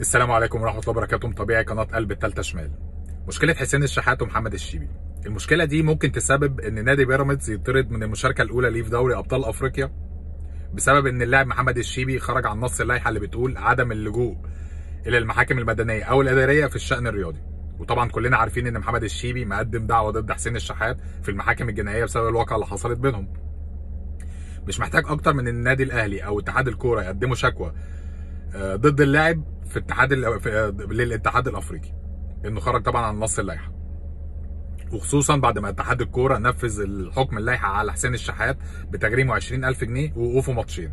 السلام عليكم ورحمة الله وبركاته. متابعي قناة قلب التالتة شمال. مشكلة حسين الشحات ومحمد الشيبي. المشكلة دي ممكن تسبب ان نادي بيراميدز يطرد من المشاركة الأولى ليه في دوري أبطال أفريقيا بسبب ان اللاعب محمد الشيبي خرج عن نص اللائحة اللي بتقول عدم اللجوء إلى المحاكم المدنية أو الإدارية في الشأن الرياضي. وطبعا كلنا عارفين ان محمد الشيبي مقدم دعوة ضد حسين الشحات في المحاكم الجنائية بسبب الواقعة اللي حصلت بينهم. مش محتاج أكتر من النادي الأهلي أو اتحاد الكورة يقدموا شكوى ضد اللاعب في للاتحاد الافريقي انه خرج طبعا عن نص اللائحه، وخصوصا بعد ما اتحاد الكوره نفذ الحكم اللائحه على حسين الشحات بتغريمه 20,000 جنيه ووقوفه ماتشين.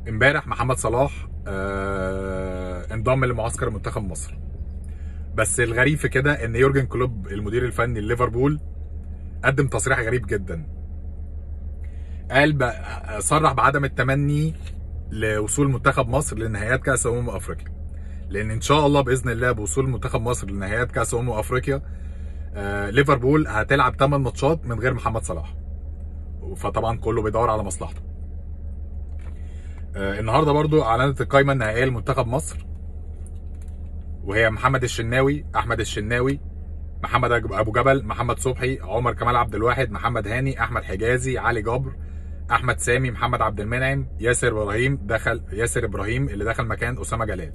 امبارح محمد صلاح انضم لمعسكر منتخب مصر، بس الغريب في كده ان يورجن كلوب المدير الفني لليفربول قدم تصريح غريب جدا. قال صرح بعدم التمني لوصول منتخب مصر لنهائيات كاس افريقيا، لان ان شاء الله باذن الله بوصول منتخب مصر لنهائيات كاس افريقيا ليفربول هتلعب 8 ماتشات من غير محمد صلاح، فطبعا كله بيدور على مصلحته. النهارده برضو اعلنت القائمه النهائيه لمنتخب مصر، وهي محمد الشناوي، احمد الشناوي، محمد ابو جبل، محمد صبحي، عمر كمال عبد الواحد، محمد هاني، احمد حجازي، علي جبر، احمد سامي، محمد عبد المنعم، ياسر ابراهيم اللي دخل مكان اسامه جلال،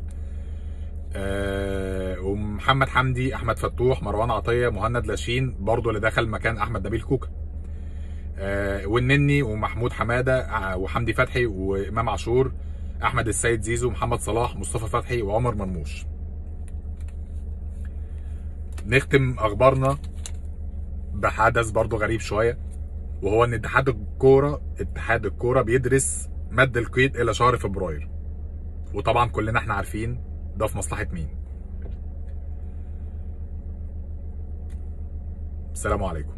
ومحمد حمدي، احمد فتوح، مروان عطيه، مهند لاشين برضو اللي دخل مكان احمد نبيل كوكا، والنني ومحمود حماده وحمدي فتحي وامام عاشور، احمد السيد زيزو، محمد صلاح، مصطفى فتحي، وعمر مرموش. نختم اخبارنا بحدث برضو غريب شويه، وهو ان اتحاد الكوره بيدرس مد القيد الى شهر فبراير، وطبعا كلنا احنا عارفين ده في مصلحه مين. السلام عليكم.